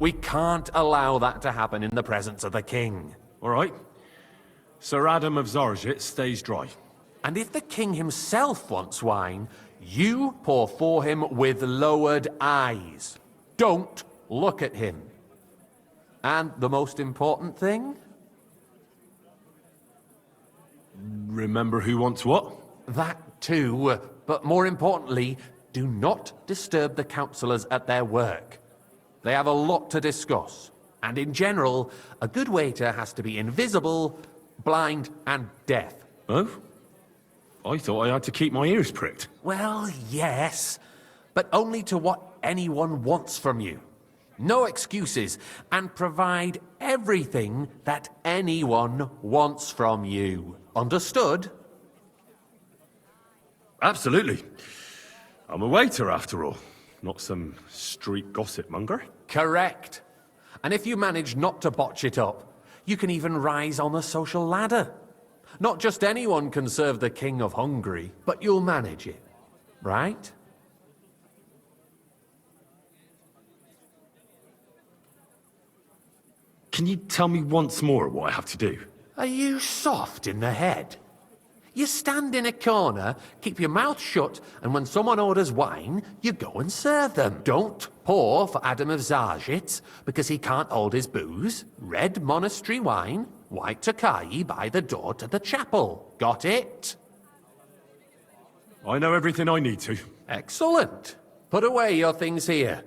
We can't allow that to happen in the presence of the king. All right. Sir Adam of Zarjit stays dry. And if the king himself wants wine, you pour for him with lowered eyes. Don't look at him. And the most important thing? Remember who wants what? That too, but more importantly, do not disturb the councillors at their work. They have a lot to discuss, and in general, a good waiter has to be invisible, blind, and deaf. Oh? I thought I had to keep my ears pricked. Well, yes, but only to what anyone wants from you. No excuses, and provide everything that anyone wants from you. Understood? Absolutely. I'm a waiter, after all. Not some street gossip monger. Correct. And if you manage not to botch it up, you can even rise on the social ladder. Not just anyone can serve the King of Hungary, but you'll manage it, right? Can you tell me once more what I have to do? Are you soft in the head? You stand in a corner, keep your mouth shut, and when someone orders wine, you go and serve them. Don't pour for Adam of Zarjit, because he can't hold his booze. Red monastery wine, white Tokai by the door to the chapel. Got it? I know everything I need to. Excellent. Put away your things here.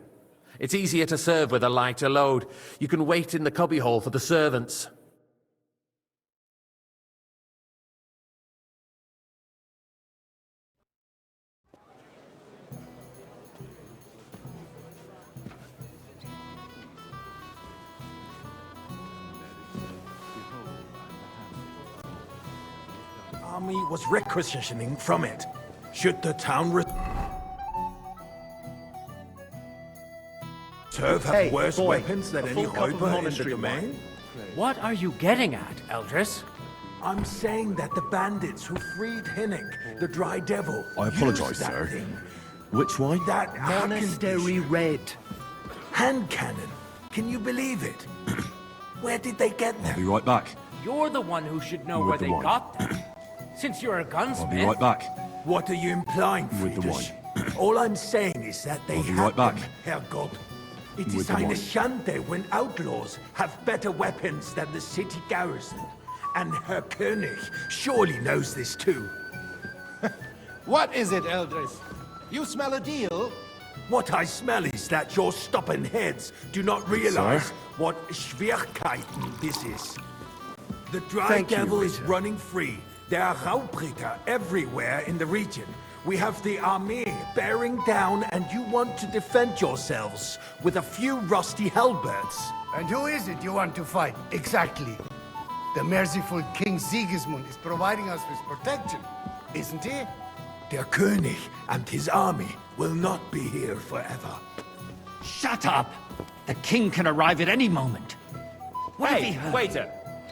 It's easier to serve with a lighter load. You can wait in the cubbyhole for the servants. Army was requisitioning from it. Should the town serve have worse weapons than any Räuber in the domain? What are you getting at, Eldris? I'm saying that the bandits who freed Hinnick, the Dry Devil, I apologize, used that sir. thing. Which wine? That Monastery Red. hand cannon. Can you believe it? Where did they get I'll be them? right back. You're the one who should know With where the they wine. got them. Since you're a gunsmith. I'll be right back. What are you implying, With the Friedrich? All I'm saying is that they I'll be had right back. them, Herrgott. It With is the eine wine. Schande when outlaws have better weapons than the city garrison. And Herr König surely knows this too. What is it, Eldris? You smell a deal? What I smell is that your stubborn heads do not realize Sir? what Schwierigkeiten this is. The Dry Thank you, Devil is Ritter. running free. There are Raubritter everywhere in the region. We have the army bearing down, and you want to defend yourselves with a few rusty halberds. And who is it you want to fight, exactly? The merciful King Sigismund is providing us with protection, isn't he? Der König and his army will not be here forever. Shut up! The king can arrive at any moment. What have he heard? waiter.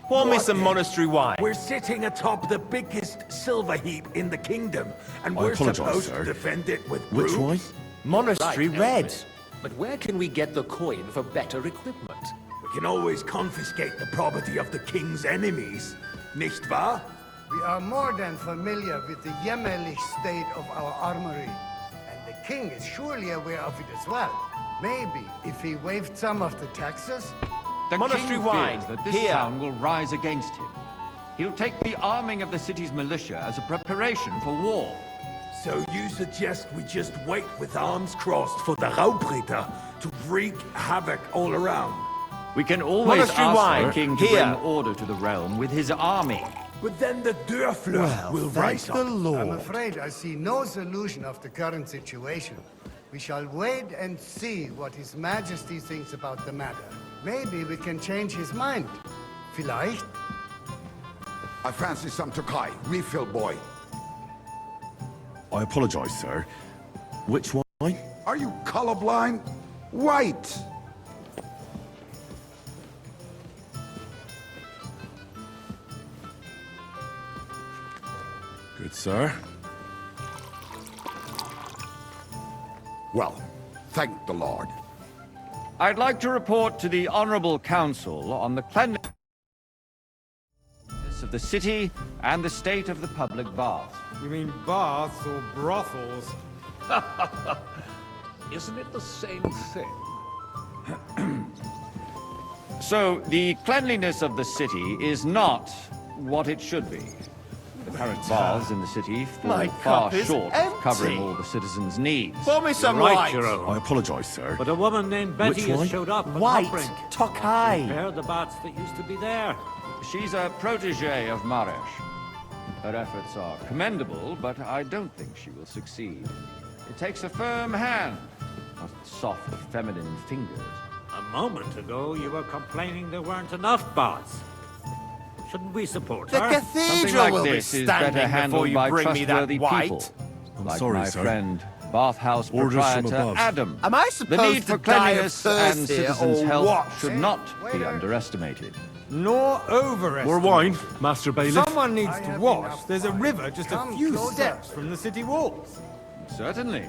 Pour me What some the- monastery wine. We're sitting atop the biggest silver heap in the kingdom, and I we're apologize, supposed sir. to defend it with Which brew? wine? Monastery Red. But where can we get the coin for better equipment? We can always confiscate the property of the king's enemies, nicht wahr? We are more than familiar with the jämmerlich state of our armory. And the king is surely aware of it as well. Maybe if he waived some of the taxes. The Monastery king wine, fears that this here. town will rise against him. He'll take the arming of the city's militia as a preparation for war. So you suggest we just wait with arms crossed for the Raubritter to wreak havoc all around? We can always Monastery ask wine, the king to here. bring order to the realm with his army. But then the Dörfler will rise up. I'm afraid I see no solution of the current situation. We shall wait and see what His Majesty thinks about the matter. Maybe we can change his mind. Vielleicht? I fancy some Tokai. Refill, boy. I apologize, sir. Which wine? Are you colorblind? White! Good, sir. Well, thank the Lord. I'd like to report to the Honorable Council on the cleanliness of the city and the state of the public baths. You mean baths or brothels? Isn't it the same thing? So, the cleanliness of the city is not what it should be. The current baths in the city fall far short of covering all the citizens' needs. Pour me some Right, wine. Jerome. I apologize, sir. But a woman named Betty Which has one? showed up at White. Hopbrink. Tokai. Compare the bats that used to be there. She's a protege of Maresh. Her efforts are commendable, but I don't think she will succeed. It takes a firm hand, not soft, feminine fingers. A moment ago, you were complaining there weren't enough bats. Shouldn't we support The her? Something cathedral like will be this is better standing before handled you by bring me that trustworthy people. white. I'm Like sorry, my sir. friend, bathhouse Orders from proprietor above. Adam. Am I The supposed need to for die of cleanliness and thirst here, citizens' or health what? should not be underestimated. Nor overestimated. More wine, Master Bailiff. Someone needs I to have wash. enough There's a wine. river just a Come few closer. steps from the city walls. Certainly.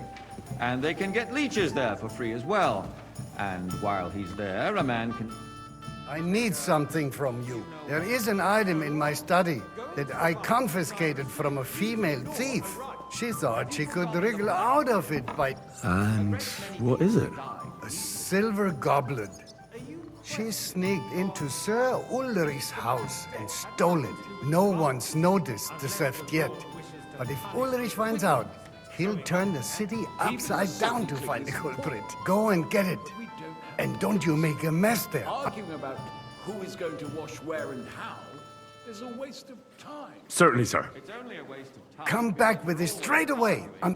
And they can get leeches there for free as well. And while he's there, a man can... I need something from you. There is an item in my study that I confiscated from a female thief. She thought she could wriggle out of it by And what is it? a silver goblet. She sneaked into Sir Ulrich's house and stole it. No one's noticed the theft yet. But if Ulrich finds out, he'll turn the city upside down to find the culprit. Go and get it. And don't you make a mess there. Arguing about who is going to wash where and how is a waste of time. Certainly, sir. It's only a waste of time. Come back with it straight away. I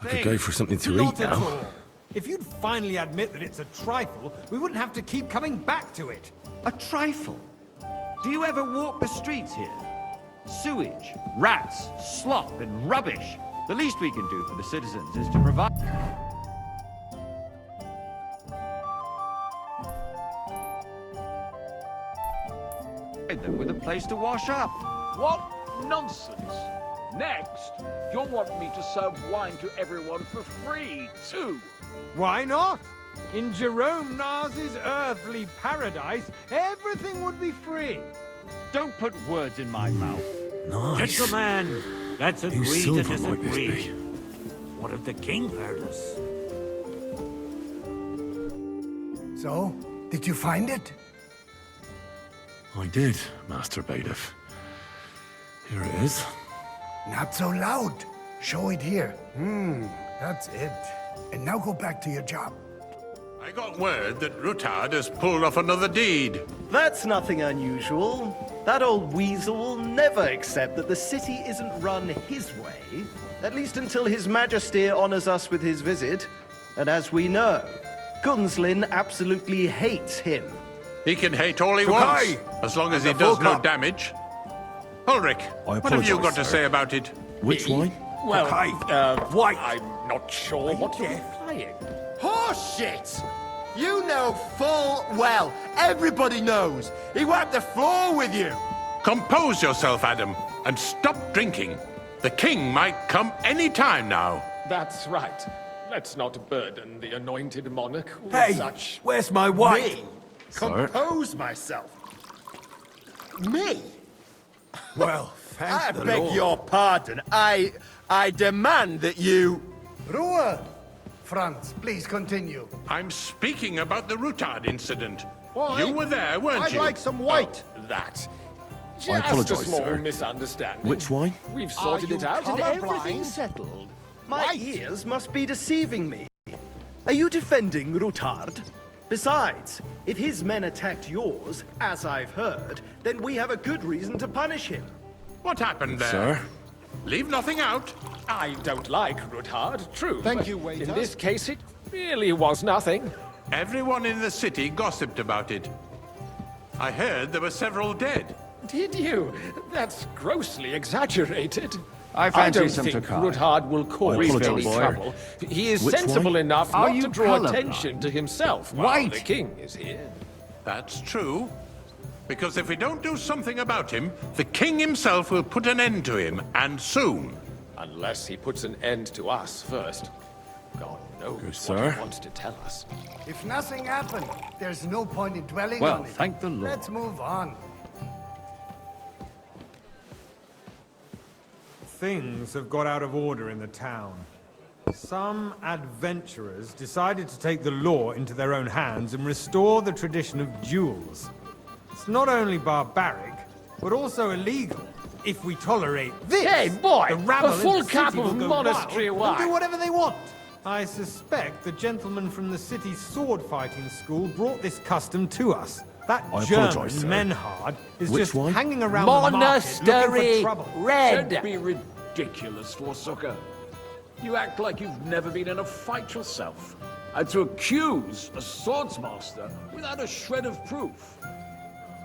could go for something to Not eat at now. all. If you'd finally admit that it's a trifle, we wouldn't have to keep coming back to it. A trifle? Do you ever walk the streets here? Sewage, rats, slop, and rubbish. The least we can do for the citizens is to provide them with a place to wash up. What nonsense! Next, you'll want me to serve wine to everyone for free, too. Why not? In Jerome Nars's earthly paradise, everything would be free. Don't put words in my mouth. Nice. Gentlemen, let's agree to silver might this disagree. be? What if the king heard us? So, did you find it? I did, Master Bailiff. Here it is. Not so loud. Show it here. That's it. And now go back to your job. I got word that Rutard has pulled off another deed. That's nothing unusual. That old weasel will never accept that the city isn't run his way, at least until His Majesty honors us with his visit. And as we know, Gunslin absolutely hates him. He can hate all he Tokai! wants, as long as he And the does no Volkop. damage. Ulrich, I what have you apologise, got to sir. say about it? Which wine? Well, White. I'm not sure what you're implying. Horseshit! You know full well, everybody knows. He wiped the floor with you. Compose yourself, Adam, and stop drinking. The king might come any time now. That's right. Let's not burden the anointed monarch with Hey, such... where's my white? Me? Compose myself. Me? Well, I thank the beg Lord. your pardon. I demand that you... Ruhe! Franz, please continue. I'm speaking about the Rutard incident. Why? You were there, weren't I'd you? like some white. That. I Just a apologise, small sir. misunderstanding. Which wine? We've sorted you it out and colourblind? everything's settled. My ears must be deceiving me. Are you defending Rutard? Besides, if his men attacked yours, as I've heard, then we have a good reason to punish him. What happened there? Sir? Leave nothing out. I don't like Rutard, true. Thank but you, waiter. In this case, it really was nothing. Everyone in the city gossiped about it. I heard there were several dead. Did you? That's grossly exaggerated. I fancy don't some think Tokai. Rutard will cause apologise, any sir. trouble. He is Which sensible wine? enough Are not you to draw colourblind? attention to himself while White. the king is here. That's true. Because if we don't do something about him, the king himself will put an end to him, and soon. Unless he puts an end to us first. God knows Good, what sir. he wants to tell us. If nothing happened, there's no point in dwelling Well, on it. thank the Lord. Let's move on. Things have got out of order in the town. Some adventurers decided to take the law into their own hands and restore the tradition of duels. It's not only barbaric, but also illegal. If we tolerate this, Hey, boy, the rabble a full in the cup city of will go monastery wild and do wine. whatever they want. I suspect the gentleman from the city's sword-fighting school brought this custom to us. That I German apologise, sir. Menhard is Which just one? hanging around the market looking Monastery for trouble. Red. Don't be ridiculous, Forsooker. You act like you've never been in a fight yourself. And to accuse a swordsmaster without a shred of proof.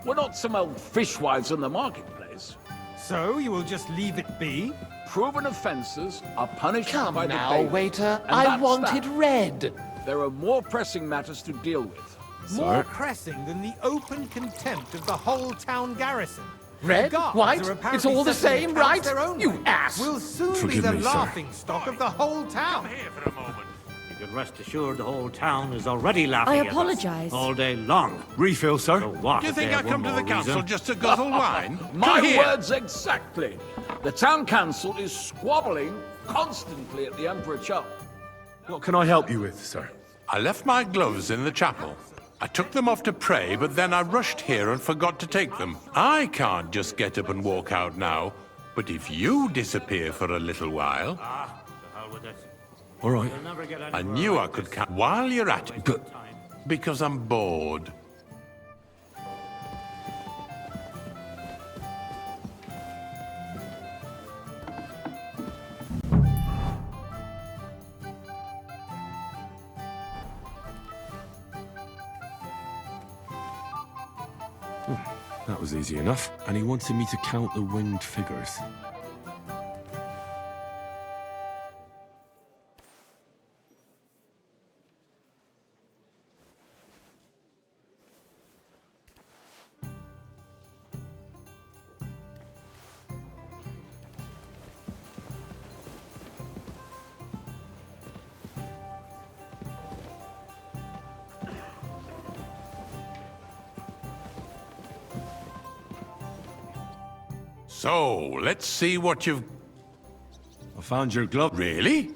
We're not some old fishwives in the marketplace. So you will just leave it be? Proven offences are punished Come by the now, bailiff, waiter. and I that's wanted that. red. There are more pressing matters to deal with. More pressing than the open contempt of the whole town garrison. Red, Guards white, are apparently it's all the settling same, accounts right? their own You way. ass. We'll soon Forgive be the me, sir. laughing stock of the whole town. Here for a moment. You can rest assured the whole town is already laughing at us apologize. all day long. Refill, sir. So what Do you if think they I have come to one the more council reason? just to guzzle wine? My Come here. words exactly. The town council is squabbling constantly at the Emperor Charles. What can I help you with, sir? I left my gloves in the chapel. I took them off to pray, but then I rushed here and forgot to take them. I can't just get up and walk out now, but if you disappear for a little while, The hell with it. All right. You'll never get I anywhere knew like I could this. count while you're at it, But because I'm bored. that was easy enough. And he wanted me to count the winged figures. So, let's see what you've... I found your glove. Really?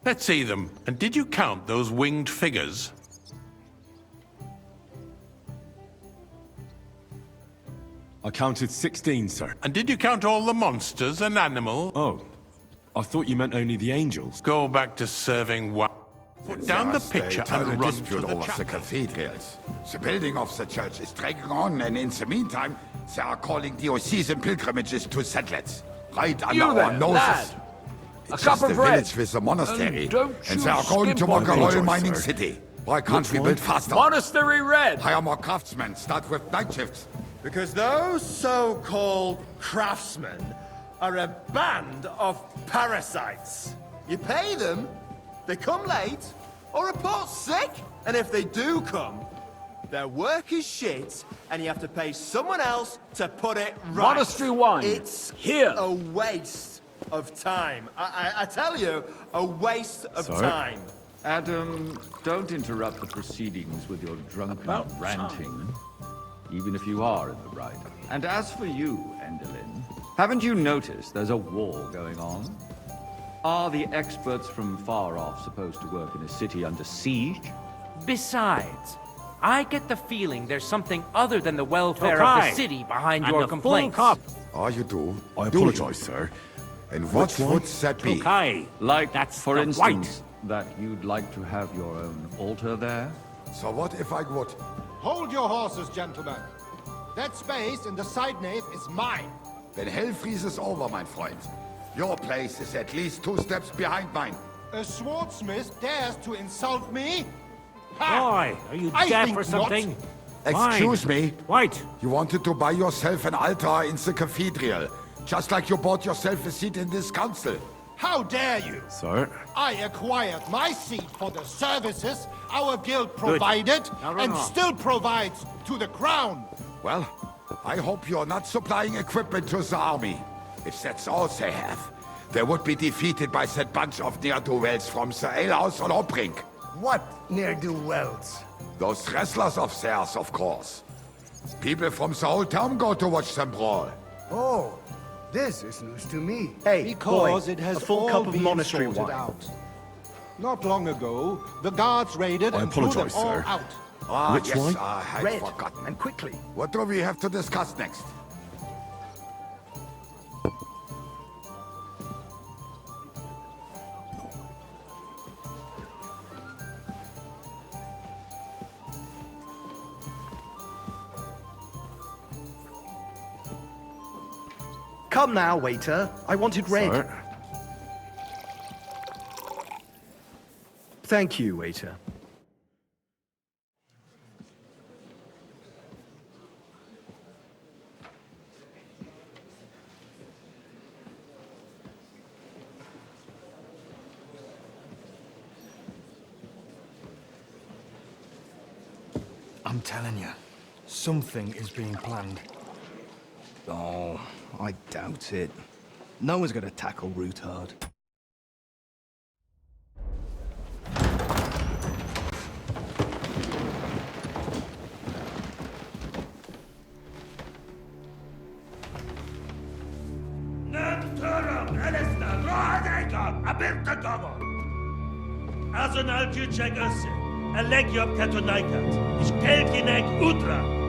Let's see them. And did you count those winged figures? I counted 16, sir. And did you count all the monsters and animals? Oh, I thought you meant only the angels. Go back to serving wine. Put down the picture and run to the over the chapel. cathedrals. The building of the church is dragging on, and in the meantime, they are calling diocesan pilgrimages to settlers. Right under You our there, noses. lad. A It's cup just a of bread. village with a monastery, And don't and you they are going to skimp make on a me. royal Apologize, mining sir. city. Why can't Which we one? build faster? Monastery Red. Hire more craftsmen, start with night shifts. Because those so-called craftsmen are a band of parasites. You pay them, they come late, or report sick. And if they do come, their work is shit, and you have to pay someone else to put it right. Monastery wine. It's Here. a waste of time. I tell you, a waste of Sorry? time. Adam, don't interrupt the proceedings with your drunken About ranting, even if you are in the right. And as for you, Endelin, haven't you noticed there's a war going on? Are the experts from far off supposed to work in a city under siege? Besides, I get the feeling there's something other than the welfare of Tokai. the city behind And your a full complaints. cup. Oh, you do? I Do you? apologize, sir. And what Which one? would that be? Tokai. Like, That's for the instance, that you'd like to have your own altar there? So what if I would? Hold your horses, gentlemen. That space in the side nave is mine. Then hell freezes over, my friend. Your place is at least 2 steps behind mine. A swordsmith dares to insult me? Boy, are you I deaf think or something? Excuse me? White. You wanted to buy yourself an altar in the cathedral, just like you bought yourself a seat in this council. How dare you? Sir? I acquired my seat for the services our guild provided Now run and along. still provides to the crown. Well, I hope you're not supplying equipment to the army. If that's all they have, They would be defeated by that bunch of ne'er-do-wells from the alehouse on Obrink. What ne'er-do-wells? Those wrestlers of theirs, of course. People from the whole town go to watch them brawl. Oh, this is news to me. Hey, Because boy, it has a full all cup of been monastery sorted wine. out. Not long ago, the guards raided I and threw them apologize, all sir. out. Ah, Which yes, wine? I had Red, forgotten. and quickly. What do we have to discuss next? Come now, waiter. I wanted red. Sir? Thank you, waiter. I'm telling you, something is being planned. Oh, I doubt it. No one's gonna tackle Rootard. Azonal Juchek Össe, Elegiop Katonaikat, Ich Kelkinek Udra.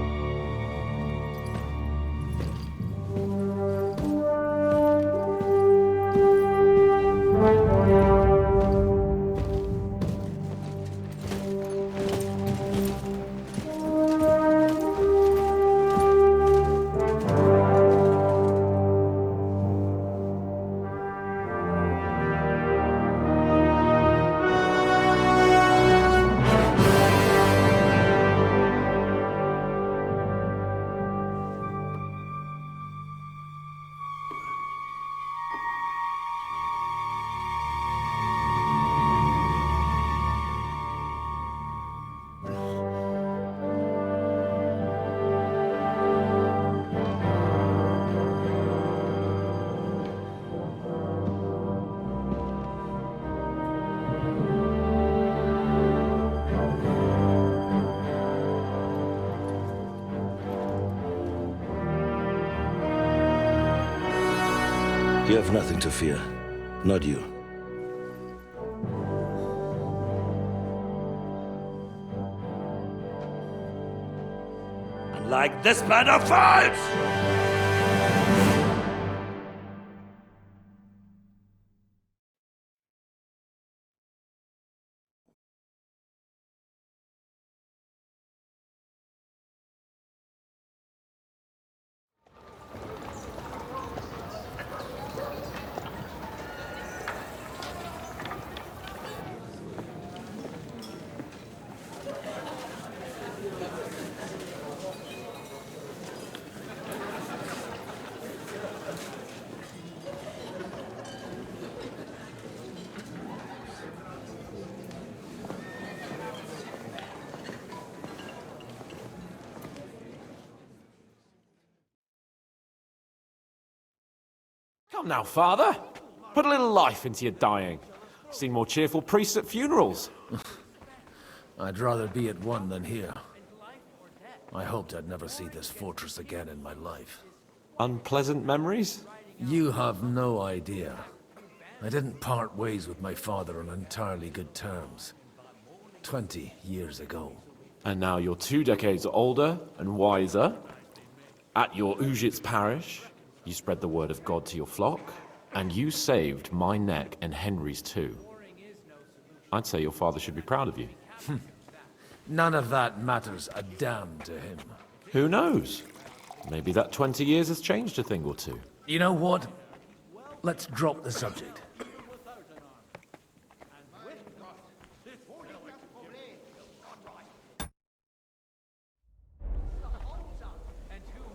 You have nothing to fear. Not you. Like this man of fights! Come now, Father. Put a little life into your dying. Seen more cheerful priests at funerals. I'd rather be at one than here. I hoped I'd never see this fortress again in my life. Unpleasant memories? You have no idea. I didn't part ways with my father on entirely good terms. 20 years ago. And now you're 2 decades older and wiser. At your Ujit's parish, you spread the word of God to your flock, and you saved my neck and Henry's too. I'd say your father should be proud of you. None of that matters a damn to him. Who knows? Maybe that 20 years has changed a thing or two. You know what? Let's drop the subject.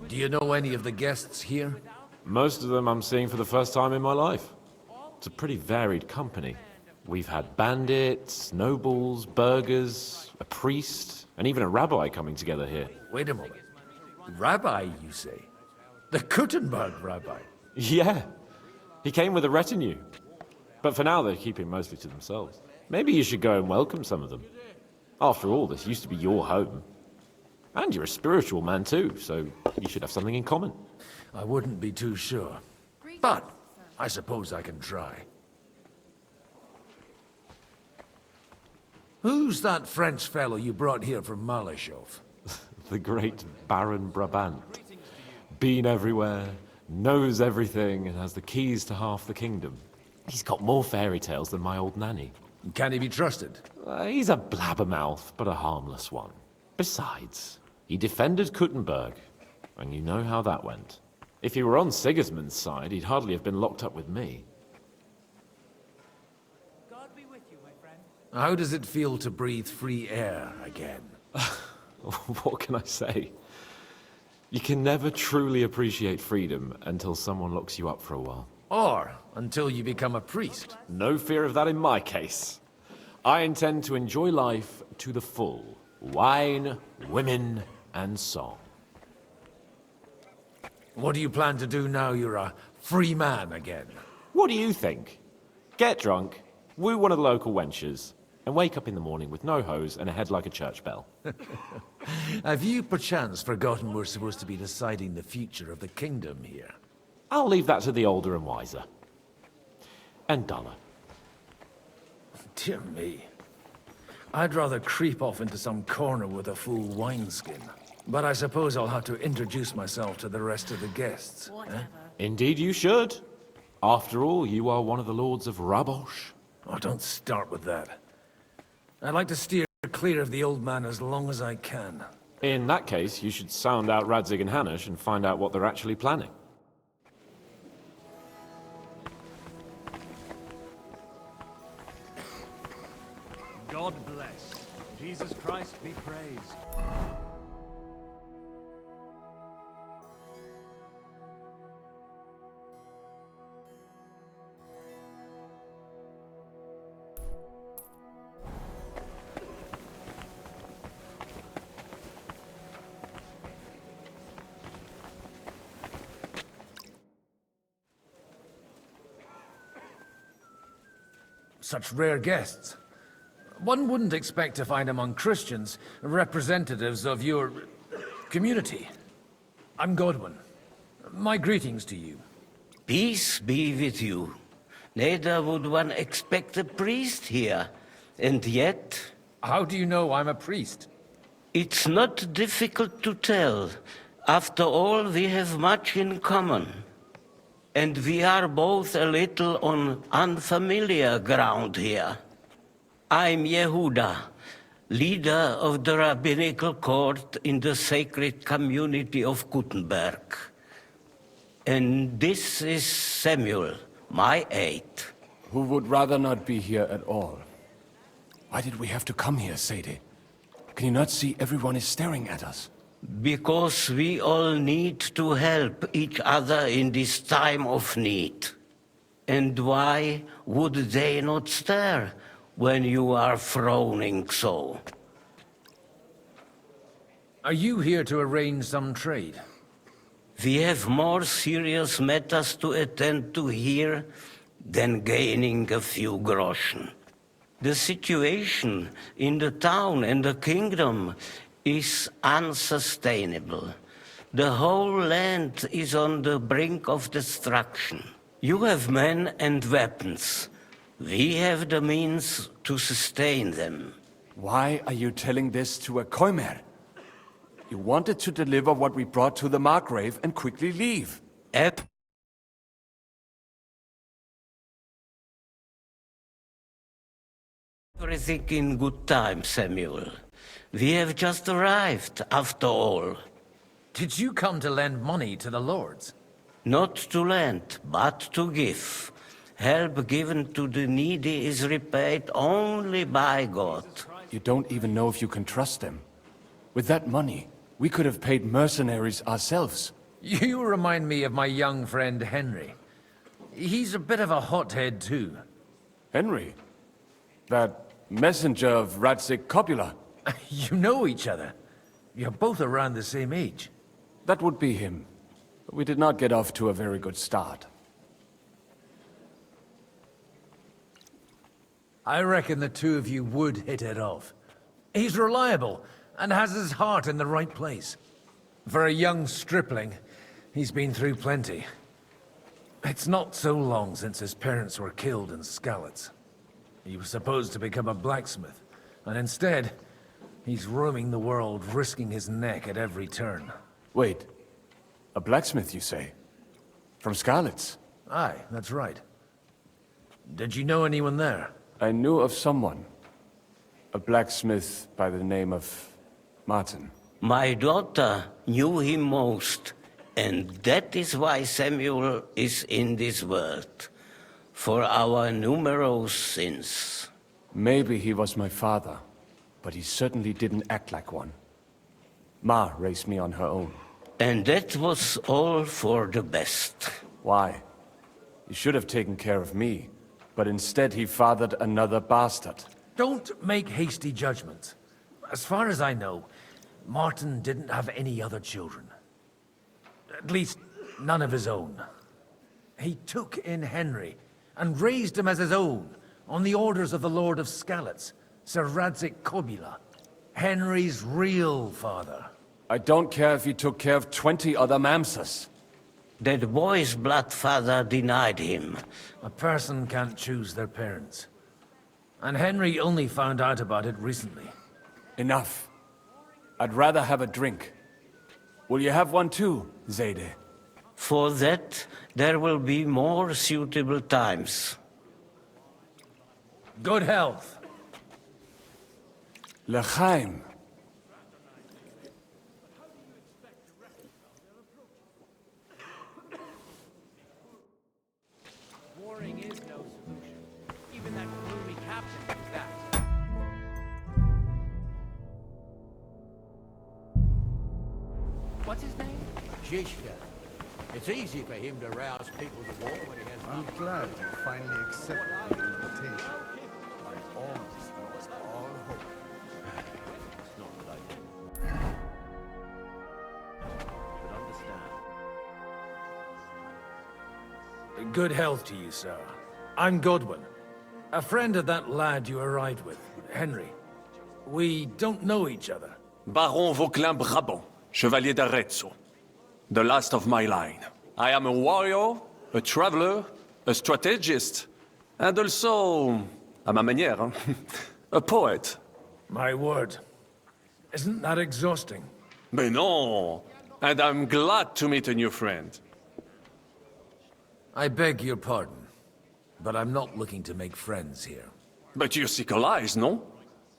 Do you know any of the guests here? Most of them I'm seeing for the first time in my life. It's a pretty varied company. We've had bandits, nobles, burghers, a priest, and even a rabbi coming together here. Wait a moment. Rabbi, you say? The Kuttenberg rabbi? Yeah. He came with a retinue. But for now, they're keeping mostly to themselves. Maybe you should go and welcome some of them. After all, this used to be your home. And you're a spiritual man too, so you should have something in common. I wouldn't be too sure. But I suppose I can try. Who's that French fellow you brought here from Malashov? The great Baron Brabant. Been everywhere, knows everything, and has the keys to half the kingdom. He's got more fairy tales than my old nanny. Can he be trusted? He's a blabbermouth, but a harmless one. Besides, he defended Kuttenberg, and you know how that went. If he were on Sigismund's side, he'd hardly have been locked up with me. God be with you, my friend. How does it feel to breathe free air again? What can I say? You can never truly appreciate freedom until someone locks you up for a while. Or until you become a priest. No fear of that in my case. I intend to enjoy life to the full. Wine, women, and song. What do you plan to do now you're a free man again? What do you think? Get drunk, woo one of the local wenches, and wake up in the morning with no hose and a head like a church bell. Have you perchance forgotten we're supposed to be deciding the future of the kingdom here? I'll leave that to the older and wiser. And duller. Dear me. I'd rather creep off into some corner with a full wineskin. But I suppose I'll have to introduce myself to the rest of the guests. Eh? Indeed you should. After all, you are one of the lords of Rabosh. Oh, don't start with that. I'd like to steer clear of the old man as long as I can. In that case, you should sound out Radzig and Hanush and find out what they're actually planning. God bless. Jesus Christ be praised. Such rare guests. One wouldn't expect to find among Christians representatives of your community. I'm Godwin. My greetings to you. Peace be with you. Neither would one expect a priest here, and yet... How do you know I'm a priest? It's not difficult to tell. After all, we have much in common. And we are both a little on unfamiliar ground here. I'm Yehuda, leader of the rabbinical court in the sacred community of Kuttenberg. And this is Samuel, my aide. Who would rather not be here at all. Why did we have to come here, Sadie? Can you not see everyone is staring at us? Because we all need to help each other in this time of need. And why would they not stare when you are frowning so? Are you here to arrange some trade? We have more serious matters to attend to here than gaining a few groschen. The situation in the town and the kingdom is unsustainable. The whole land is on the brink of destruction. You have men and weapons. We have the means to sustain them. Why are you telling this to a Koimer? You wanted to deliver what we brought to the Margrave and quickly leave. Everything in good time, Samuel. We have just arrived, after all. Did you come to lend money to the lords? Not to lend, but to give. Help given to the needy is repaid only by God. You don't even know if you can trust them. With that money, we could have paid mercenaries ourselves. You remind me of my young friend Henry. He's a bit of a hothead too. Henry? That messenger of Radzig Copula? You know each other. You're both around the same age. That would be him. We did not get off to a very good start. I reckon the two of you would hit it off. He's reliable, and has his heart in the right place. For a young stripling, he's been through plenty. It's not so long since his parents were killed in Skalitz. He was supposed to become a blacksmith, and instead, he's roaming the world, risking his neck at every turn. Wait, a blacksmith, you say? From Skalitz? Aye, that's right. Did you know anyone there? I knew of someone. A blacksmith by the name of Martin. My daughter knew him most, and that is why Samuel is in this world. For our numerous sins. Maybe he was my father, but he certainly didn't act like one. Ma raised me on her own. And that was all for the best. Why? He should have taken care of me, but instead he fathered another bastard. Don't make hasty judgments. As far as I know, Martin didn't have any other children. At least, none of his own. He took in Henry, and raised him as his own, on the orders of the Lord of Skalitz, Sir Radzik Kobila, Henry's real father. I don't care if he took care of 20 other Mamsas. That boy's blood father denied him. A person can't choose their parents. And Henry only found out about it recently. Enough. I'd rather have a drink. Will you have one too, Zayde? For that, there will be more suitable times. Good health. L'chaim. Warring is no solution. Even that gloomy captain knows that. What's his name? Jishka. It's easy for him to rouse people to war when he has... I'm glad you finally accepted the invitation. I almost lost all hope. It's not that I didn't. But understand. Good health to you, sir. I'm Godwin. A friend of that lad you arrived with, Henry. We don't know each other. Baron Vauquelin Brabant, Chevalier d'Arezzo. The last of my line. I am a warrior, a traveler, a strategist, and also, à ma manière, a poet. My word. Isn't that exhausting? Mais non! And I'm glad to meet a new friend. I beg your pardon, but I'm not looking to make friends here. But you seek allies, no?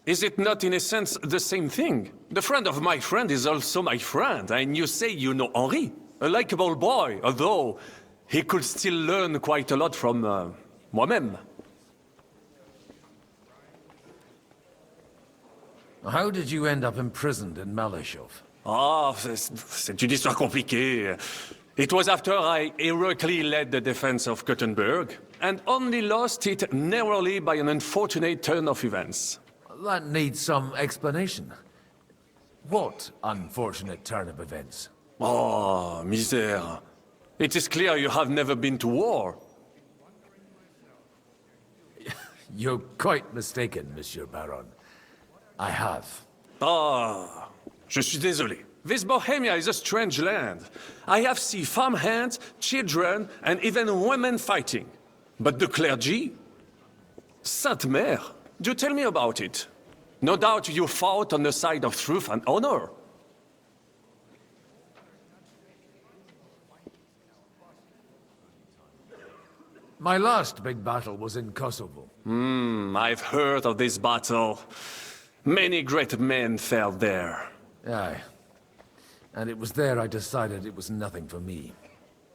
Is it not in a sense the same thing? The friend of my friend is also my friend, and you say you know Henri. A likable boy, although he could still learn quite a lot from moi-même. How did you end up imprisoned in Malashov? Ah, c'est une histoire compliquée. It was after I heroically led the defense of Gothenburg, and only lost it narrowly by an unfortunate turn of events. That needs some explanation. What unfortunate turn of events? Oh, misère. It is clear you have never been to war. You're quite mistaken, Monsieur Baron. I have. Ah, je suis désolé. This Bohemia is a strange land. I have seen farmhands, children, and even women fighting. But the clergy? Sainte Mère, do tell me about it. No doubt you fought on the side of truth and honor. My last big battle was in Kosovo. I've heard of this battle. Many great men fell there. Aye. And it was there I decided it was nothing for me.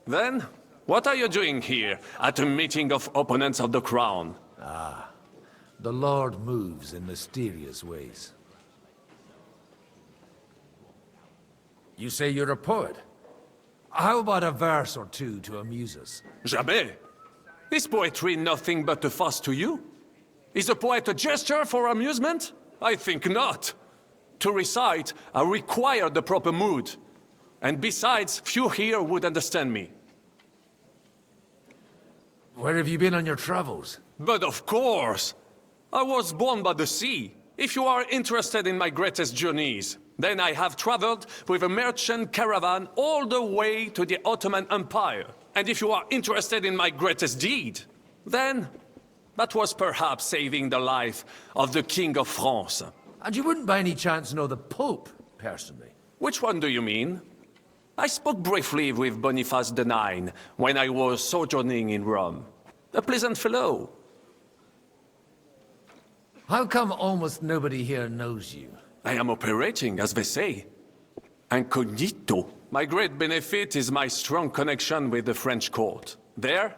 Then, what are you doing here, at a meeting of opponents of the crown? Ah, the Lord moves in mysterious ways. You say you're a poet? How about a verse or two to amuse us? Jamais. Is poetry nothing but a farce to you? Is a poet a gesture for amusement? I think not. To recite, I require the proper mood. And besides, few here would understand me. Where have you been on your travels? But of course! I was born by the sea. If you are interested in my greatest journeys, then I have traveled with a merchant caravan all the way to the Ottoman Empire. And if you are interested in my greatest deed, then that was perhaps saving the life of the King of France. And you wouldn't by any chance know the Pope, personally? Which one do you mean? I spoke briefly with Boniface IX when I was sojourning in Rome. A pleasant fellow. How come almost nobody here knows you? I am operating, as they say. Incognito. My great benefit is my strong connection with the French court. There,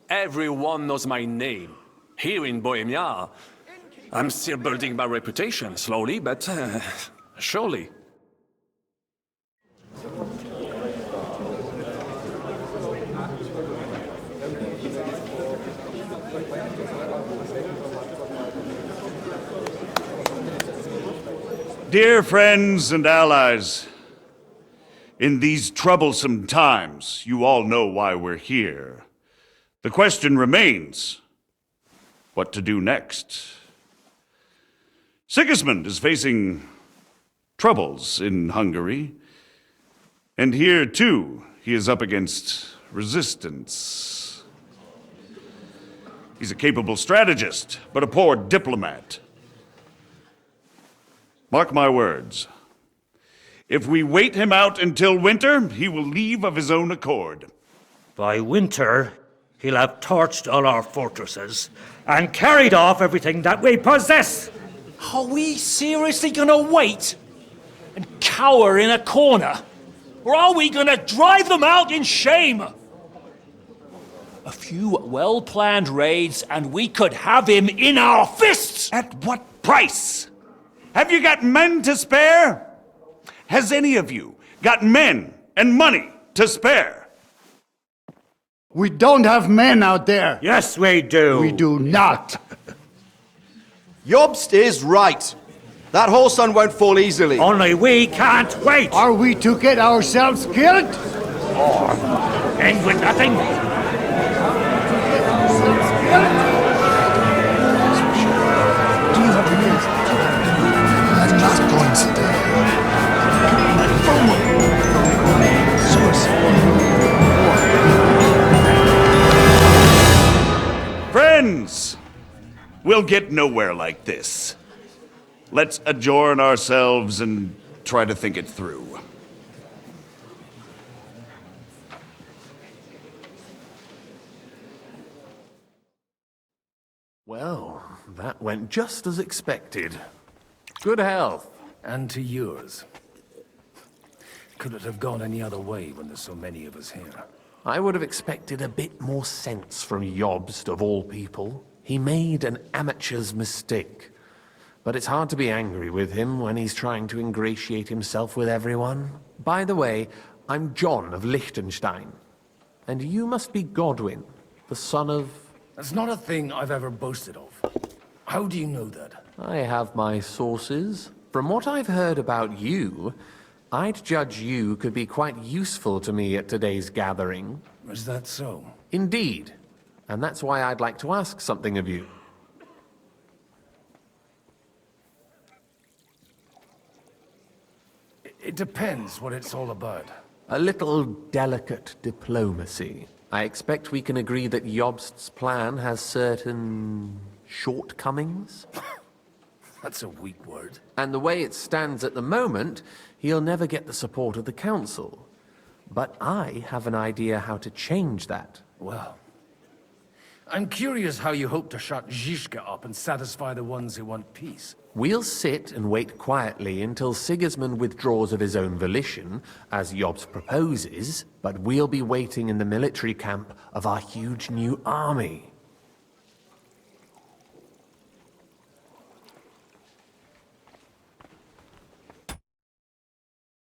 everyone knows my name. Here in Bohemia, I'm still building my reputation, slowly, but surely. Dear friends and allies, in these troublesome times, you all know why we're here. The question remains, what to do next? Sigismund is facing troubles in Hungary, and here too, he is up against resistance. He's a capable strategist, but a poor diplomat. Mark my words. If we wait him out until winter, he will leave of his own accord. By winter, he'll have torched all our fortresses and carried off everything that we possess. Are we seriously gonna wait and cower in a corner? Or are we gonna drive them out in shame? A few well-planned raids and we could have him in our fists! At what price? Have you got men to spare? Has any of you got men and money to spare? We don't have men out there. Yes, we do. We do not. Jobst is right. That whole sun won't fall easily. Only we can't wait. Are we to get ourselves killed? Or end with nothing? Friends, we'll get nowhere like this. Let's adjourn ourselves and try to think it through. Well, that went just as expected. Good health. And to yours. Could it have gone any other way when there's so many of us here? I would have expected a bit more sense from Jobst, of all people. He made an amateur's mistake. But it's hard to be angry with him when he's trying to ingratiate himself with everyone. By the way, I'm John of Liechtenstein. And you must be Godwin, the son of... That's not a thing I've ever boasted of. How do you know that? I have my sources. From what I've heard about you, I'd judge you could be quite useful to me at today's gathering. Is that so? Indeed. And that's why I'd like to ask something of you. It depends what it's all about. A little delicate diplomacy. I expect we can agree that Jobst's plan has certain shortcomings? That's a weak word. And the way it stands at the moment, he'll never get the support of the council. But I have an idea how to change that. Well, I'm curious how you hope to shut Zizka up and satisfy the ones who want peace. We'll sit and wait quietly until Sigismund withdraws of his own volition, as Jobst proposes, but we'll be waiting in the military camp of our huge new army.